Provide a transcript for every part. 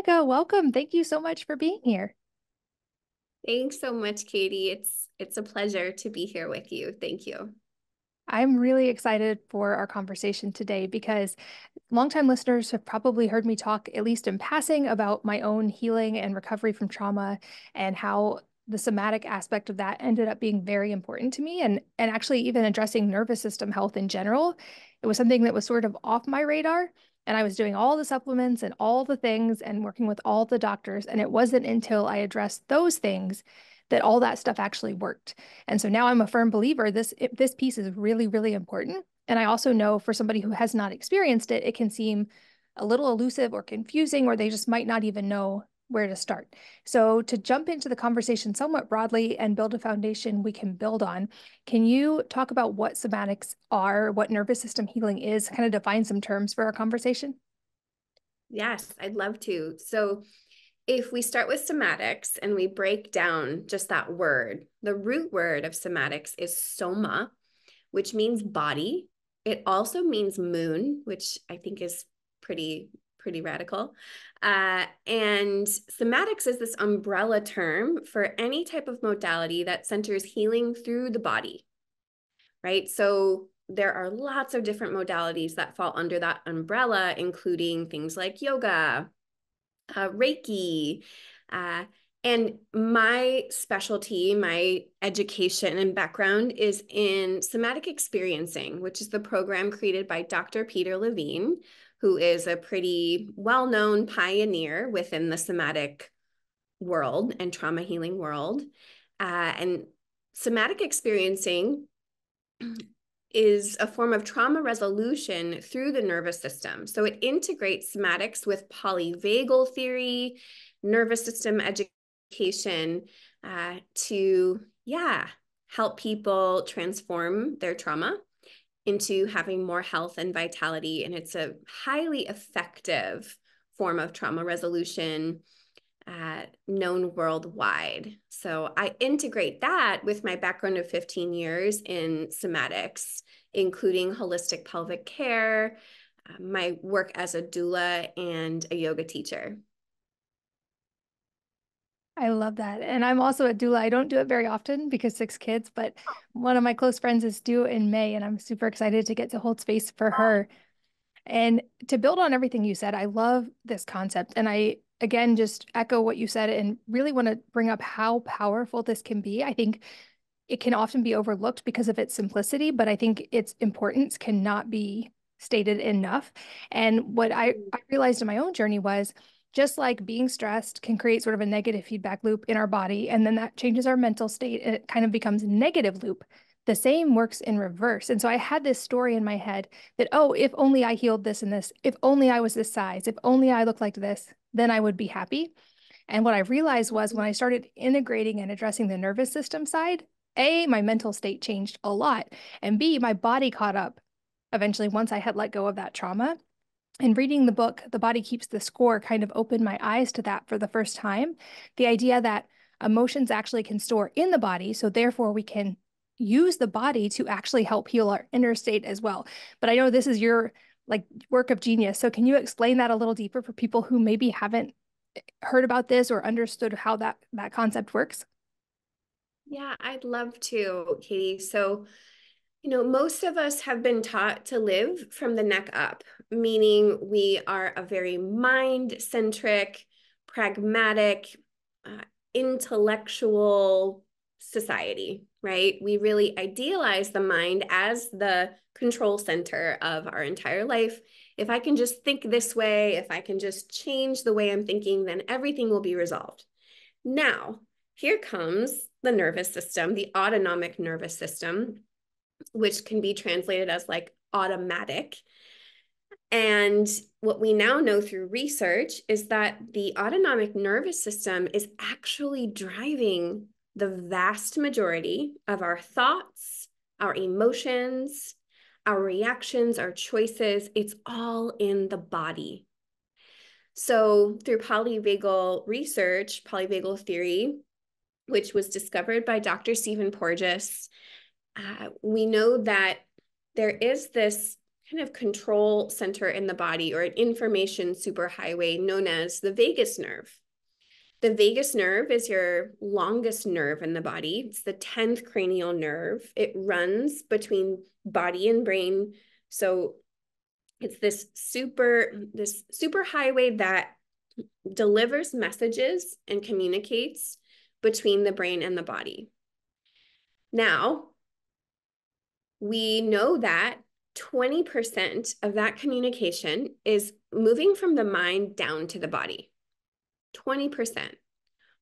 Veronica, welcome. Thank you so much for being here. Thanks so much, Katie. It's a pleasure to be here with you. Thank you. I'm really excited for our conversation today because longtime listeners have probably heard me talk, at least in passing, about my own healing and recovery from trauma and how the somatic aspect of that ended up being very important to me and actually even addressing nervous system health in general. It was something that was sort of off my radar. And I was doing all the supplements and all the things and working with all the doctors. And it wasn't until I addressed those things that all that stuff actually worked. And so now I'm a firm believer this piece is really, really important. And I also know for somebody who has not experienced it, it can seem a little elusive or confusing, or they just might not even know where to start. So, to jump into the conversation somewhat broadly and build a foundation we can build on, can you talk about what somatics are, what nervous system healing is, kind of define some terms for our conversation? Yes, I'd love to. So, if we start with somatics and we break down just that word, the root word of somatics is soma, which means body. It also means moon, which I think is pretty radical. And somatics is this umbrella term for any type of modality that centers healing through the body, right? So there are lots of different modalities that fall under that umbrella, including things like yoga, Reiki, uh, and my specialty, my education and background is in somatic experiencing, which is the program created by Dr. Peter Levine, who is a pretty well-known pioneer within the somatic world and trauma healing world. And somatic experiencing is a form of trauma resolution through the nervous system. So it integrates somatics with polyvagal theory, nervous system education to, help people transform their trauma into having more health and vitality. And it's a highly effective form of trauma resolution known worldwide. So I integrate that with my background of 15 years in somatics, including holistic pelvic care, my work as a doula, and a yoga teacher. I love that. And I'm also a doula. I don't do it very often because 6 kids, but one of my close friends is due in May, and I'm super excited to get to hold space for her. And to build on everything you said, I love this concept. And I, again, just echo what you said and really want to bring up how powerful this can be. I think it can often be overlooked because of its simplicity, but I think its importance cannot be stated enough. And what I realized in my own journey was just like being stressed can create sort of a negative feedback loop in our body, and then that changes our mental state and it kind of becomes a negative loop. The same works in reverse. And so I had this story in my head that, oh, if only I healed this and this, if only I was this size, if only I looked like this, then I would be happy. And what I realized was when I started integrating and addressing the nervous system side, A, my mental state changed a lot, and B, my body caught up eventually once I had let go of that trauma. And reading the book, The Body Keeps the Score, kind of opened my eyes to that for the first time. The idea that emotions actually can store in the body, so therefore we can use the body to actually help heal our inner state as well. But I know this is your like work of genius. So can you explain that a little deeper for people who maybe haven't heard about this or understood how that concept works? Yeah, I'd love to, Katie. So, most of us have been taught to live from the neck up, meaning we are a very mind-centric, pragmatic, uh, intellectual society, right? We really idealize the mind as the control center of our entire life. If I can just think this way, if I can just change the way I'm thinking, then everything will be resolved. Now, here comes the nervous system, the autonomic nervous system, which can be translated as like automatic. And what we now know through research is that the autonomic nervous system is actually driving the vast majority of our thoughts, our emotions, our reactions, our choices. It's all in the body. So, through polyvagal research, polyvagal theory, which was discovered by Dr. Stephen Porges, we know that there is this kind of control center in the body, or an information superhighway known as the vagus nerve. The vagus nerve is your longest nerve in the body. It's the 10th cranial nerve. It runs between body and brain. So it's this super highway that delivers messages and communicates between the brain and the body. Now, we know that 20% of that communication is moving from the mind down to the body. 20%,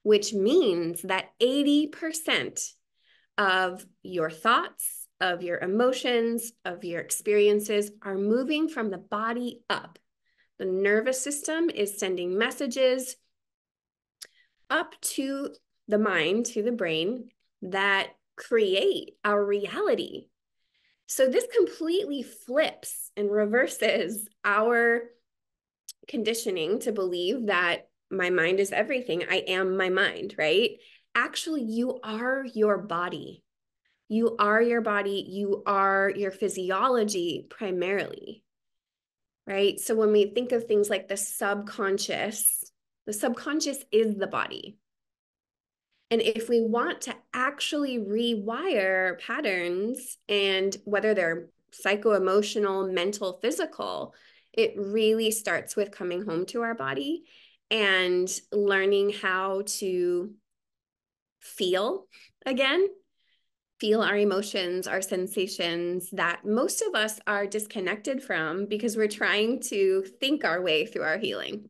which means that 80% of your thoughts, of your emotions, of your experiences are moving from the body up. The nervous system is sending messages up to the mind, to the brain, that create our reality. So this completely flips and reverses our conditioning to believe that my mind is everything. I am my mind, right? Actually, you are your body. You are your body. You are your physiology primarily, right? So when we think of things like the subconscious is the body. And if we want to actually rewire patterns, and whether they're psycho-emotional, mental, physical, it really starts with coming home to our body and learning how to feel again, feel our emotions, our sensations that most of us are disconnected from because we're trying to think our way through our healing.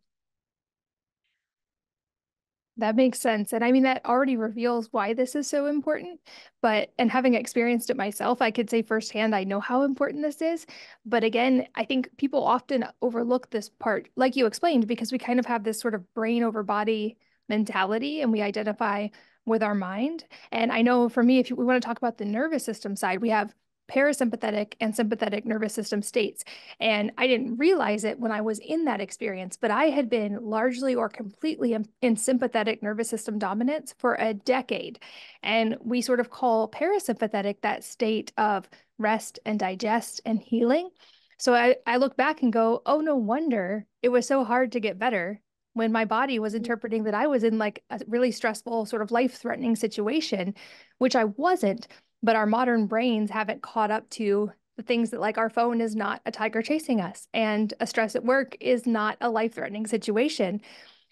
That makes sense. And I mean, that already reveals why this is so important. And having experienced it myself, I could say firsthand, I know how important this is. But again, I think people often overlook this part, like you explained, because we kind of have this sort of brain over body mentality and we identify with our mind. And I know for me, if we want to talk about the nervous system side, we have parasympathetic and sympathetic nervous system states. And I didn't realize it when I was in that experience, but I had been largely or completely in sympathetic nervous system dominance for a decade. And we sort of call parasympathetic that state of rest and digest and healing. So I look back and go, oh, no wonder it was so hard to get better when my body was interpreting that I was in like a really stressful, sort of life-threatening situation, which I wasn't. But our modern brains haven't caught up to the things that, like, our phone is not a tiger chasing us and a stress at work is not a life-threatening situation.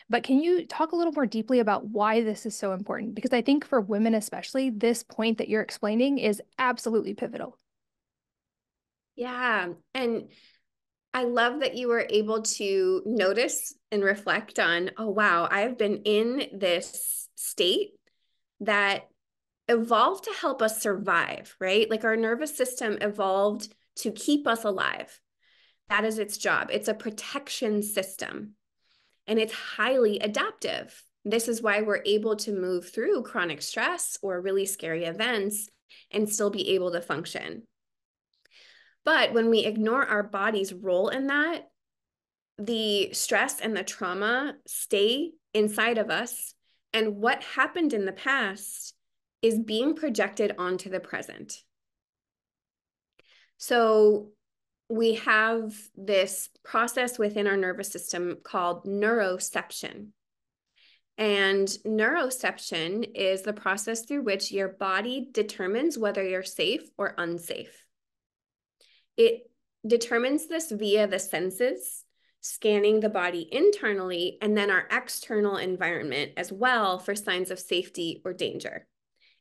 But can you talk a little more deeply about why this is so important? Because I think for women especially, this point that you're explaining is absolutely pivotal. Yeah. And I love that you were able to notice and reflect on, oh, wow, I've been in this state that evolved to help us survive, right? Like our nervous system evolved to keep us alive. That is its job. It's a protection system and it's highly adaptive. This is why we're able to move through chronic stress or really scary events and still be able to function. But when we ignore our body's role in that, the stress and the trauma stay inside of us. And what happened in the past is being projected onto the present. So we have this process within our nervous system called neuroception. And neuroception is the process through which your body determines whether you're safe or unsafe. It determines this via the senses, scanning the body internally, and then our external environment as well for signs of safety or danger.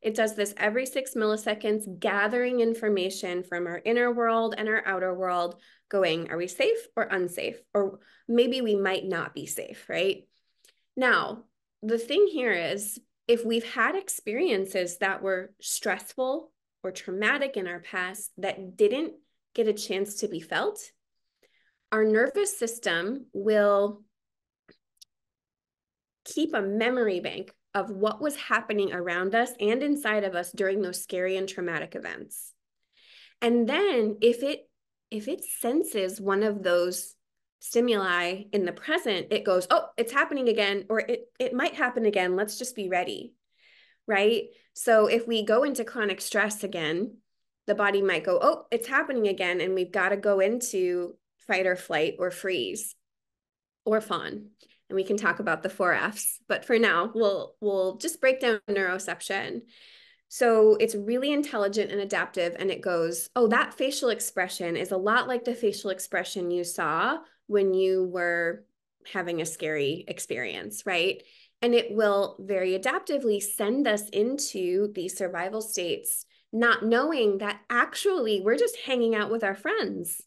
It does this every 6 milliseconds, gathering information from our inner world and our outer world, going, are we safe or unsafe? Or maybe we might not be safe, right? Now, the thing here is, if we've had experiences that were stressful or traumatic in our past that didn't get a chance to be felt, our nervous system will keep a memory bank of what was happening around us and inside of us during those scary and traumatic events. And then if it senses one of those stimuli in the present, it goes, oh, it's happening again, or it might happen again. Let's just be ready, right? So if we go into chronic stress again, the body might go, oh, it's happening again. And we've got to go into fight or flight or freeze or fawn. And we can talk about the 4 Fs. But for now, we'll just break down neuroception. So it's really intelligent and adaptive. And it goes, oh, that facial expression is a lot like the facial expression you saw when you were having a scary experience, right? And it will very adaptively send us into these survival states, not knowing that actually we're just hanging out with our friends.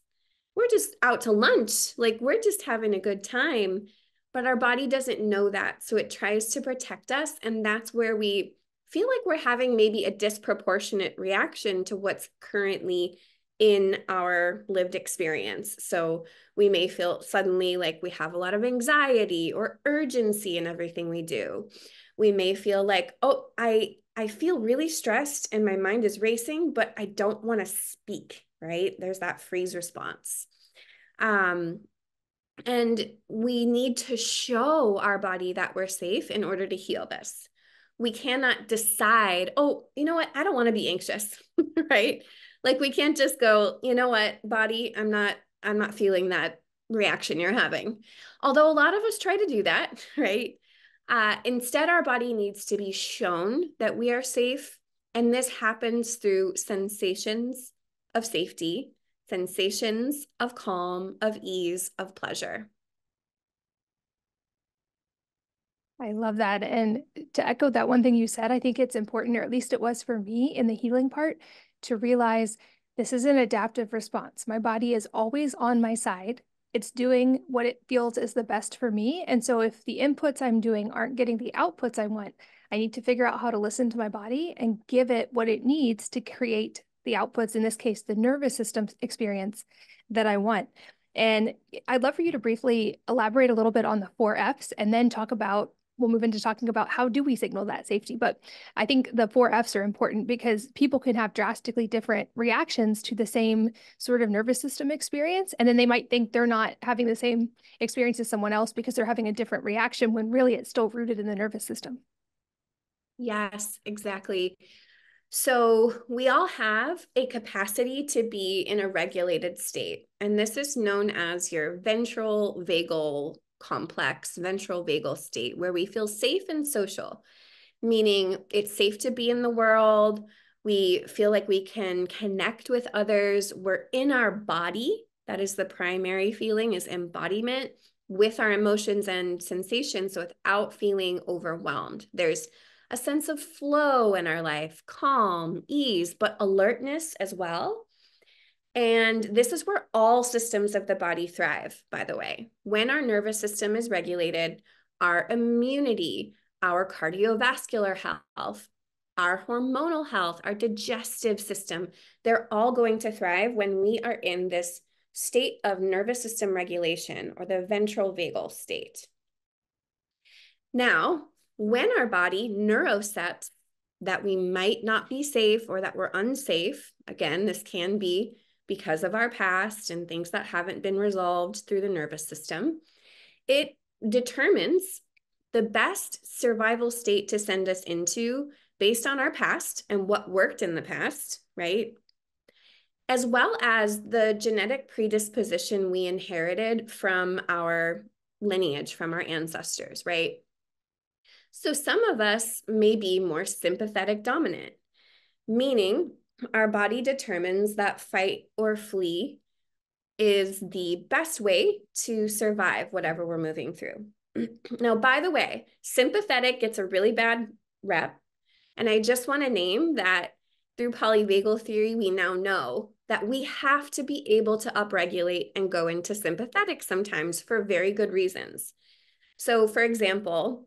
We're just out to lunch. Like we're just having a good time. But our body doesn't know that. So it tries to protect us. And that's where we feel like we're having maybe a disproportionate reaction to what's currently in our lived experience. So we may feel suddenly like we have a lot of anxiety or urgency in everything we do. We may feel like, oh, I feel really stressed and my mind is racing, but I don't want to speak, right? There's that freeze response. And we need to show our body that we're safe in order to heal this. We cannot decide, oh, you know what? I don't want to be anxious, right? Like we can't just go, you know what, body, I'm not feeling that reaction you're having. Although a lot of us try to do that, right? Instead, our body needs to be shown that we are safe. And this happens through sensations of safety, sensations of calm, of ease, of pleasure. I love that. And to echo that one thing you said, I think it's important, or at least it was for me in the healing part, to realize this is an adaptive response. My body is always on my side. It's doing what it feels is the best for me. And so if the inputs I'm doing aren't getting the outputs I want, I need to figure out how to listen to my body and give it what it needs to create the outputs, in this case, the nervous system experience that I want. And I'd love for you to briefly elaborate a little bit on the 4 Fs and then talk about, we'll move into talking about how do we signal that safety. But I think the 4 Fs are important because people can have drastically different reactions to the same sort of nervous system experience. And then they might think they're not having the same experience as someone else because they're having a different reaction when really it's still rooted in the nervous system. Yes, exactly. So we all have a capacity to be in a regulated state. And this is known as your ventral vagal complex, ventral vagal state, where we feel safe and social, meaning it's safe to be in the world. We feel like we can connect with others. We're in our body. That is the primary feeling, is embodiment with our emotions and sensations without feeling overwhelmed. There's a sense of flow in our life, calm, ease, but alertness as well. And this is where all systems of the body thrive, by the way. When our nervous system is regulated, our immunity, our cardiovascular health, our hormonal health, our digestive system, they're all going to thrive when we are in this state of nervous system regulation, or the ventral vagal state. Now, when our body neurocepts that we might not be safe or that we're unsafe, again, this can be because of our past and things that haven't been resolved through the nervous system, it determines the best survival state to send us into based on our past and what worked in the past, right? As well as the genetic predisposition we inherited from our lineage, from our ancestors, right? So some of us may be more sympathetic dominant, meaning our body determines that fight or flee is the best way to survive whatever we're moving through. Now, by the way, sympathetic gets a really bad rep. And I just want to name that through polyvagal theory, we now know that we have to be able to upregulate and go into sympathetic sometimes for very good reasons. So, for example,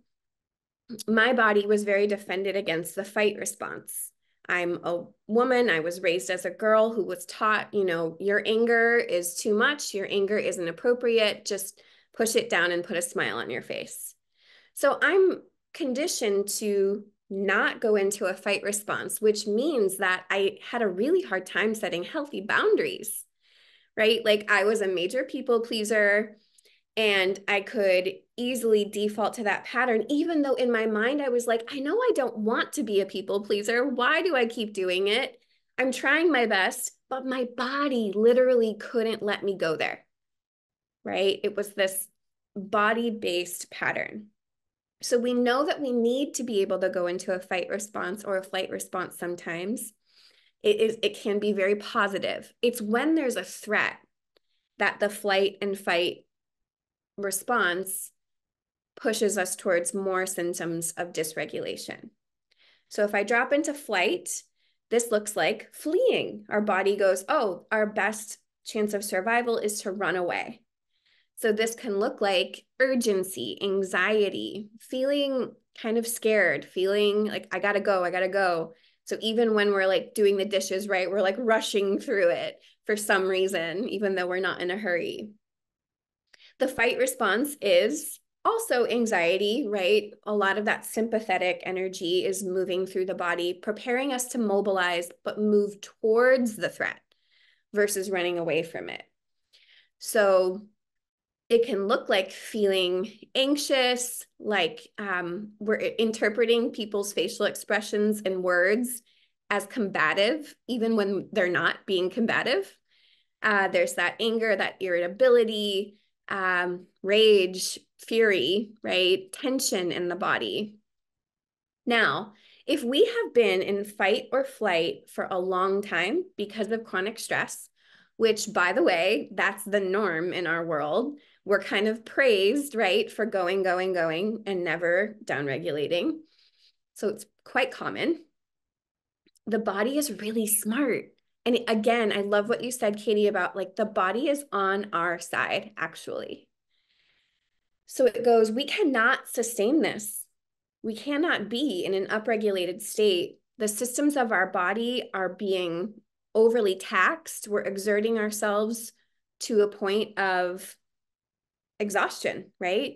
my body was very defended against the fight response. I'm a woman. I was raised as a girl who was taught, you know, your anger is too much. Your anger isn't appropriate. Just push it down and put a smile on your face. So I'm conditioned to not go into a fight response, which means that I had a really hard time setting healthy boundaries, right? Like I was a major people pleaser. And I could easily default to that pattern, even though in my mind I was like, I know I don't want to be a people pleaser. Why do I keep doing it? I'm trying my best, but my body literally couldn't let me go there, right? It was this body-based pattern. So we know that we need to be able to go into a fight response or a flight response sometimes. It can be very positive. It's when there's a threat that the flight and fight response pushes us towards more symptoms of dysregulation. So if I drop into flight, this looks like fleeing. Our body goes, oh, our best chance of survival is to run away. So this can look like urgency, anxiety, feeling kind of scared, feeling like I gotta go, I gotta go. So even when we're like doing the dishes, right, we're like rushing through it for some reason, even though we're not in a hurry. The fight response is also anxiety, right? A lot of that sympathetic energy is moving through the body, preparing us to mobilize, but move towards the threat versus running away from it. So it can look like feeling anxious, like we're interpreting people's facial expressions and words as combative, even when they're not being combative. There's that anger, that irritability, rage, fury, right? Tension in the body. Now, if we have been in fight or flight for a long time because of chronic stress, which, by the way, that's the norm in our world, we're kind of praised, right, for going, going, going and never downregulating. So it's quite common. The body is really smart. And again, I love what you said, Katie, about like the body is on our side, actually. So it goes, we cannot sustain this. We cannot be in an upregulated state. The systems of our body are being overly taxed. We're exerting ourselves to a point of exhaustion, right?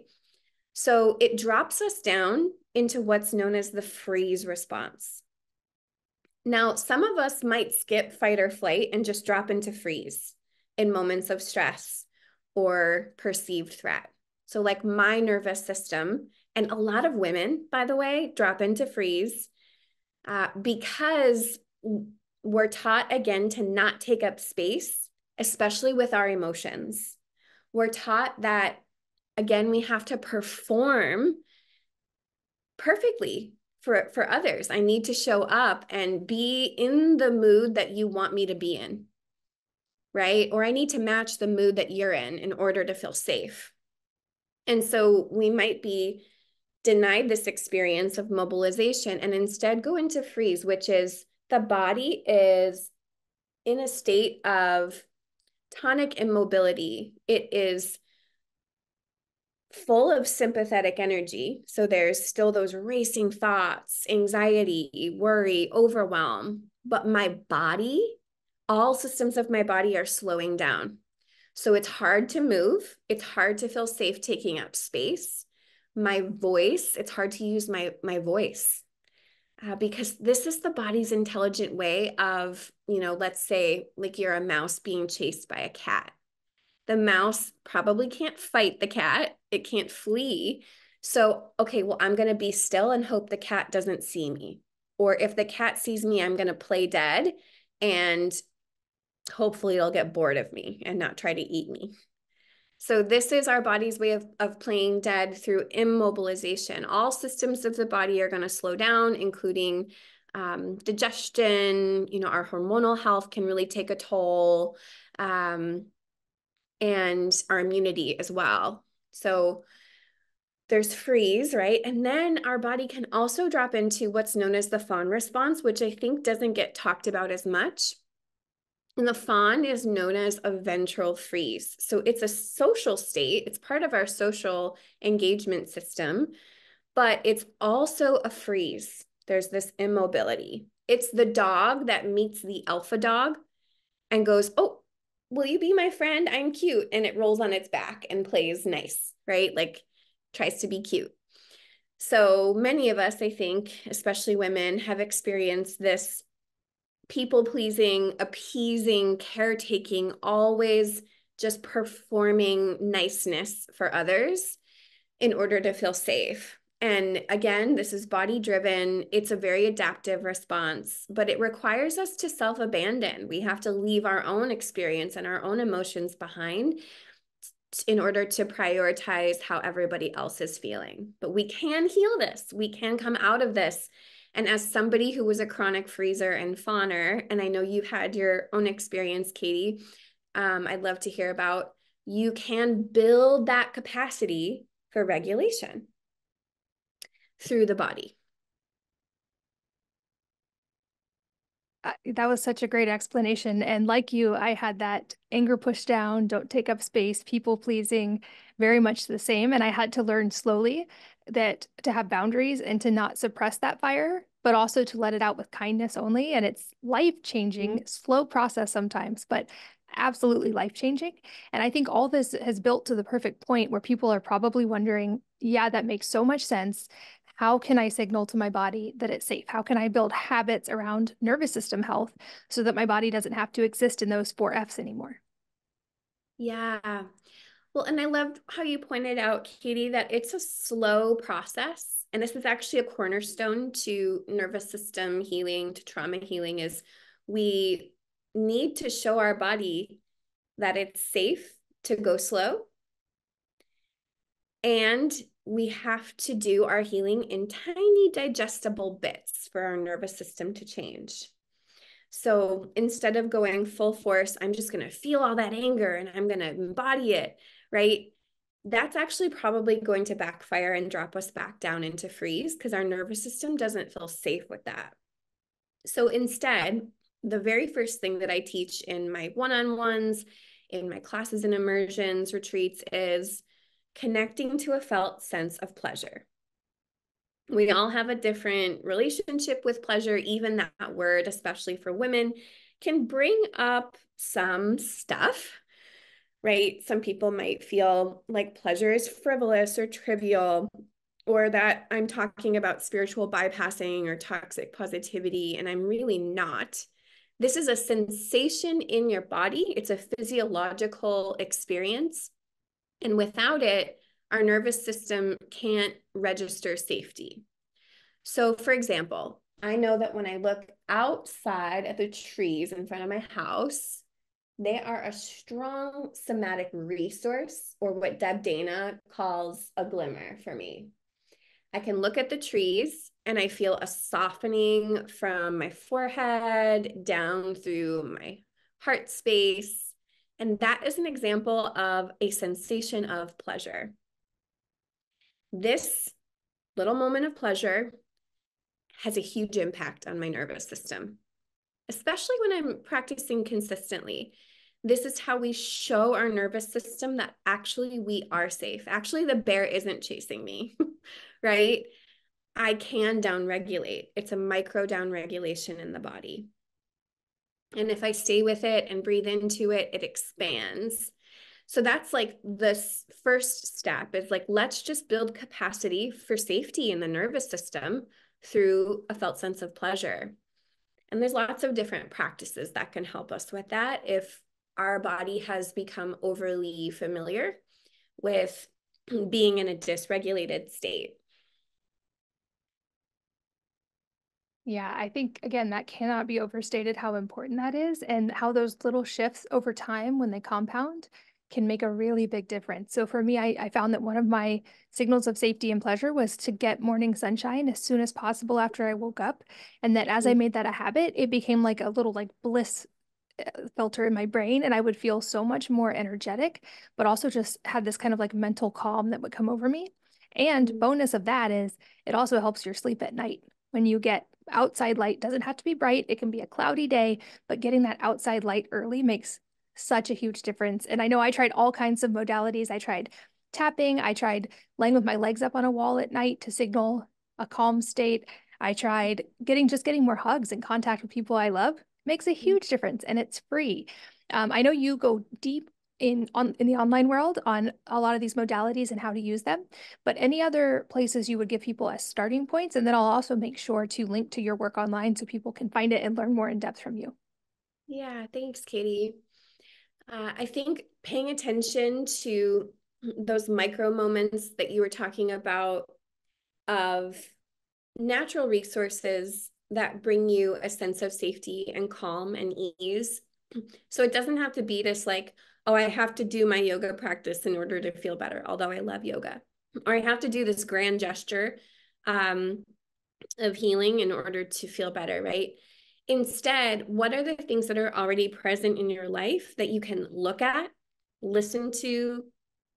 So it drops us down into what's known as the freeze response. Now, some of us might skip fight or flight and just drop into freeze in moments of stress or perceived threat. So like my nervous system, and a lot of women, by the way, drop into freeze because we're taught, again, to not take up space, especially with our emotions. We're taught that, again, we have to perform perfectly for others. I need to show up and be in the mood that you want me to be in, right? Or I need to match the mood that you're in order to feel safe. And so we might be denied this experience of mobilization and instead go into freeze, which is the body is in a state of tonic immobility. It is full of sympathetic energy. So there's still those racing thoughts, anxiety, worry, overwhelm. But my body, all systems of my body are slowing down. So it's hard to move. It's hard to feel safe taking up space. My voice, it's hard to use my voice because this is the body's intelligent way of, let's say like you're a mouse being chased by a cat. The mouse probably can't fight the cat. It can't flee. So, okay, well, I'm going to be still and hope the cat doesn't see me. Or if the cat sees me, I'm going to play dead and hopefully it'll get bored of me and not try to eat me. So this is our body's way of playing dead through immobilization. All systems of the body are going to slow down, including digestion. Our hormonal health can really take a toll. And our immunity as well. So there's freeze, right? And then our body can also drop into what's known as the fawn response, which I think doesn't get talked about as much. And the fawn is known as a ventral freeze. So it's a social state. It's part of our social engagement system, but it's also a freeze. There's this immobility. It's the dog that meets the alpha dog and goes, oh, will you be my friend? I'm cute. And it rolls on its back and plays nice, right? Like tries to be cute. So many of us, I think, especially women, have experienced this people-pleasing, appeasing, caretaking, always just performing niceness for others in order to feel safe. And again, this is body driven. It's a very adaptive response, but it requires us to self abandon. We have to leave our own experience and our own emotions behind in order to prioritize how everybody else is feeling. But we can heal this. We can come out of this. And as somebody who was a chronic freezer and fawner, and I know you've had your own experience, Katie, I'd love to hear about, you can build that capacity for regulation through the body. That was such a great explanation. And like you, I had that anger pushed down, don't take up space, people pleasing, very much the same. And I had to learn slowly that to have boundaries and to not suppress that fire, but also to let it out with kindness only. And it's life-changing, slow process sometimes, but absolutely life-changing. And I think all this has built to the perfect point where people are probably wondering, yeah, that makes so much sense. How can I signal to my body that it's safe? How can I build habits around nervous system health so that my body doesn't have to exist in those four F's anymore? Yeah. Well, and I loved how you pointed out, Katie, that it's a slow process. And this is actually a cornerstone to nervous system healing, to trauma healing, is we need to show our body that it's safe to go slow. And we have to do our healing in tiny digestible bits for our nervous system to change. So instead of going full force, I'm just going to feel all that anger and I'm going to embody it, right? That's actually probably going to backfire and drop us back down into freeze because our nervous system doesn't feel safe with that. So instead, the very first thing that I teach in my one-on-ones, in my classes and immersions, retreats, is connecting to a felt sense of pleasure. We all have a different relationship with pleasure. Even that word, especially for women, can bring up some stuff, right? Some people might feel like pleasure is frivolous or trivial, or that I'm talking about spiritual bypassing or toxic positivity, and I'm really not. This is a sensation in your body. It's a physiological experience. And without it, our nervous system can't register safety. So, for example, I know that when I look outside at the trees in front of my house, they are a strong somatic resource, or what Deb Dana calls a glimmer for me. I can look at the trees and I feel a softening from my forehead down through my heart space. And that is an example of a sensation of pleasure. This little moment of pleasure has a huge impact on my nervous system, especially when I'm practicing consistently. This is how we show our nervous system that actually we are safe. Actually, the bear isn't chasing me, right? I can downregulate. It's a micro downregulation in the body. And if I stay with it and breathe into it, it expands. So that's like this first step is like, let's just build capacity for safety in the nervous system through a felt sense of pleasure. And there's lots of different practices that can help us with that if our body has become overly familiar with being in a dysregulated state. Yeah, I think, again, that cannot be overstated how important that is and how those little shifts over time when they compound can make a really big difference. So for me, I found that one of my signals of safety and pleasure was to get morning sunshine as soon as possible after I woke up. And that as I made that a habit, it became like a little like bliss filter in my brain and I would feel so much more energetic, but also just had this kind of like mental calm that would come over me. And bonus of that is it also helps your sleep at night. When you get outside light, doesn't have to be bright, it can be a cloudy day, but getting that outside light early makes such a huge difference. And I know I tried all kinds of modalities. I tried tapping, I tried laying with my legs up on a wall at night to signal a calm state. I tried getting more hugs and contact with people I love. Makes a huge difference and it's free. I know you go deep in the online world on a lot of these modalities and how to use them, but any other places you would give people as starting points? And then I'll also make sure to link to your work online so people can find it and learn more in depth from you. Yeah, thanks, Katie. I think paying attention to those micro moments that you were talking about of natural resources that bring you a sense of safety and calm and ease. So it doesn't have to be this like, oh, I have to do my yoga practice in order to feel better, although I love yoga. Or I have to do this grand gesture um, of healing in order to feel better, right? Instead, what are the things that are already present in your life that you can look at, listen to,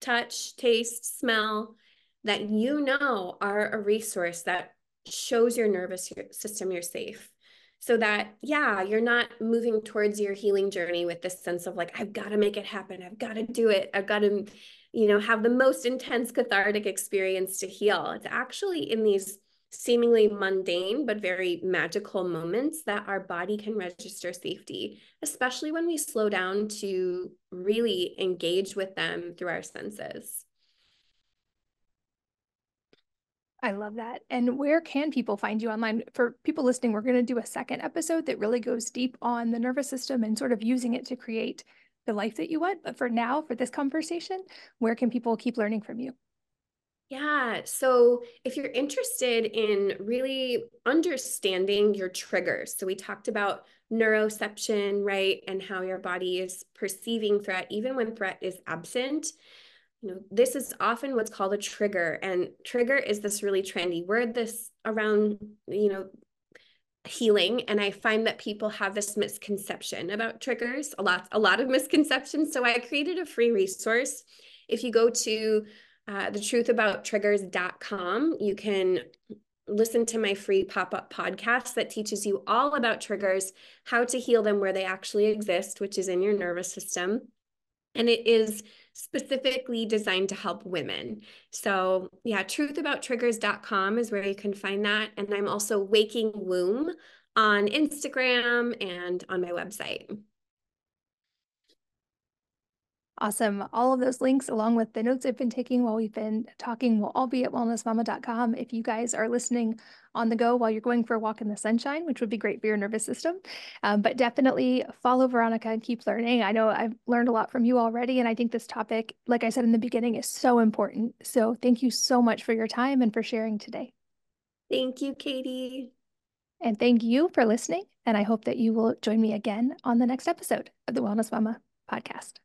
touch, taste, smell, that you know are a resource that shows your nervous system you're safe? So that, yeah, you're not moving towards your healing journey with this sense of like, I've got to make it happen. I've got to do it. I've got to, have the most intense cathartic experience to heal. It's actually in these seemingly mundane but very magical moments that our body can register safety, especially when we slow down to really engage with them through our senses. I love that. And where can people find you online? For people listening, we're going to do a second episode that really goes deep on the nervous system and sort of using it to create the life that you want. But for now, for this conversation, where can people keep learning from you? Yeah. So if you're interested in really understanding your triggers, so we talked about neuroception, right? And how your body is perceiving threat, even when threat is absent. This is often what's called a trigger. And trigger is this really trendy word this around, healing. And I find that people have this misconception about triggers, a lot of misconceptions. So I created a free resource. If you go to thetruthabouttriggers.com, you can listen to my free pop-up podcast that teaches you all about triggers, how to heal them where they actually exist, which is in your nervous system. And it is specifically designed to help women. So yeah, truthabouttriggers.com is where you can find that. And I'm also Waking Womb on Instagram and on my website. Awesome. All of those links, along with the notes I've been taking while we've been talking, will all be at wellnessmama.com. If you guys are listening on the go while you're going for a walk in the sunshine, which would be great for your nervous system. But definitely follow Veronica and keep learning. I know I've learned a lot from you already, and I think this topic, like I said in the beginning, is so important. So thank you so much for your time and for sharing today. Thank you, Katie. And thank you for listening. And I hope that you will join me again on the next episode of the Wellness Mama podcast.